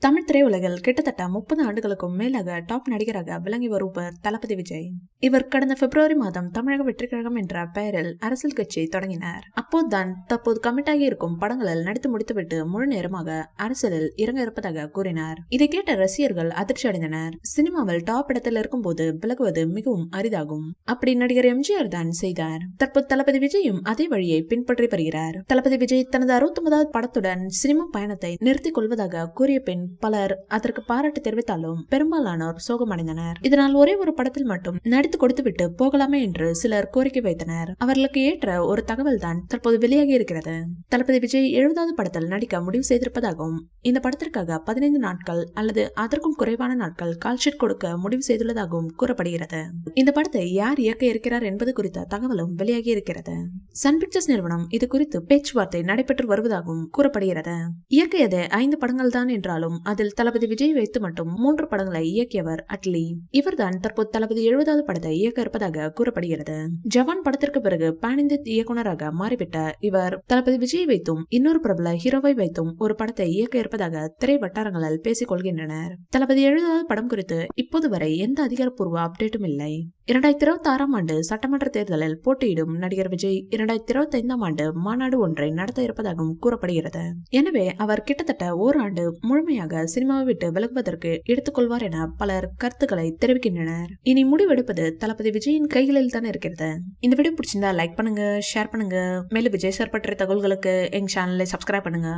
தமிழ் திரையுலகில் கிட்டத்தட்ட 30 ஆண்டுகளுக்கும் மேலாக டாப் நடிகராக விளங்கி வருபவர் தளபதி விஜய். இவர் கடந்த பிப்ரவரி மாதம் தமிழக வெற்றி கழகம் என்ற பெயரில் அரசியல் கட்சி தொடங்கினார். அப்போதுதான் தற்போது கமிட் ஆகி இருக்கும் படங்களில் நடித்து முடித்துவிட்டு முழு நேரமாக அரசியலில் இறங்க இருப்பதாக கூறினார். இதை கேட்ட ரசிகர்கள் அதிர்ச்சி அடைந்தனர். சினிமாவில் டாப் இடத்தில் இருக்கும் போது விலகுவது மிகவும் அரிதாகும். அப்படி நடிகர் எம்ஜிஆர் தான் செய்தார். தற்போது தளபதி விஜயும் அதே வழியை பின்பற்றி வருகிறார். தளபதி விஜய் தனது 69வது படத்துடன் சினிமா பயணத்தை நிறுத்திக் கொள்வதாக கூறிய பின் பலர் அதற்கு பாராட்டு தெரிவித்தாலும் பெரும்பாலானோர் சோகமடைந்தனர். இதனால் ஒரே ஒரு படத்தில் மட்டும் நடித்து கொடுத்துவிட்டு போகலாமே என்று சிலர் கோரிக்கை வைத்தனர். அவர்களுக்கு ஏற்ற ஒரு தகவல் தான் தற்போது வெளியாகி இருக்கிறது. தளபதி விஜய் 70வது படத்தில் நடிக்க முடிவு செய்திருப்பதாகவும் இந்த படத்திற்காக 15 நாட்கள் அல்லது அதற்கும் குறைவான நாட்கள் கால்ஷீட் கொடுக்க முடிவு செய்துள்ளதாகவும் கூறப்படுகிறது. இந்த படத்தை யார் இயக்க இருக்கிறார் என்பது குறித்த தகவலும் வெளியாகி இருக்கிறது. சன் பிக்சர்ஸ் நிறுவனம் இது குறித்து பேச்சுவார்த்தை நடைபெற்று வருவதாகவும் கூறப்படுகிறது. இயக்கியது 5 படங்கள் தான் என்றாலும் அதில் தளபதி விஜய் வைத்து மட்டும் 3 படங்களை இயக்கியவர் அட்லி. இவர்தான் தற்போது தளபதி 70வது படத்தை இயக்க இருப்பதாக கூறப்படுகிறது. ஜவான் படத்திற்கு பிறகு பான் இந்திய இயக்குனராக மாறிவிட்ட இவர் தளபதி விஜய் வைத்தும் இன்னொரு பிரபல ஹீரோவை வைத்தும் ஒரு படத்தை இயக்க இருப்பதாக திரை வட்டாரங்களில் பேசிக் கொள்கின்றனர். தளபதி 70வது படம் குறித்து இப்போது வரை எந்த அதிகாரப்பூர்வ அப்டேட்டும் இல்லை. 2026ஆம் ஆண்டு சட்டமன்ற தேர்தலில் போட்டியிடும் நடிகர் விஜய் 2025ஆம் ஆண்டு மாநாடு ஒன்றை நடத்த இருப்பதாகவும் கூறப்படுகிறது. எனவே அவர் கிட்டத்தட்ட ஓராண்டு முழுமையாக சினிமாவை விட்டு விலகுவதற்கு எடுத்துக்கொள்வார் என பலர் கருத்துக்களை தெரிவிக்கின்றனர். இனி முடிவெடுப்பது தளபதி விஜயின் கைகளில் தான் இருக்கிறது. இந்த வீடியோ பிடிச்சிருந்தா லைக் பண்ணுங்க, ஷேர் பண்ணுங்க. மேலும் விஜய் சார் பற்றிய தகவல்களுக்கு எங்க சேனலை சப்ஸ்கிரைப் பண்ணுங்க.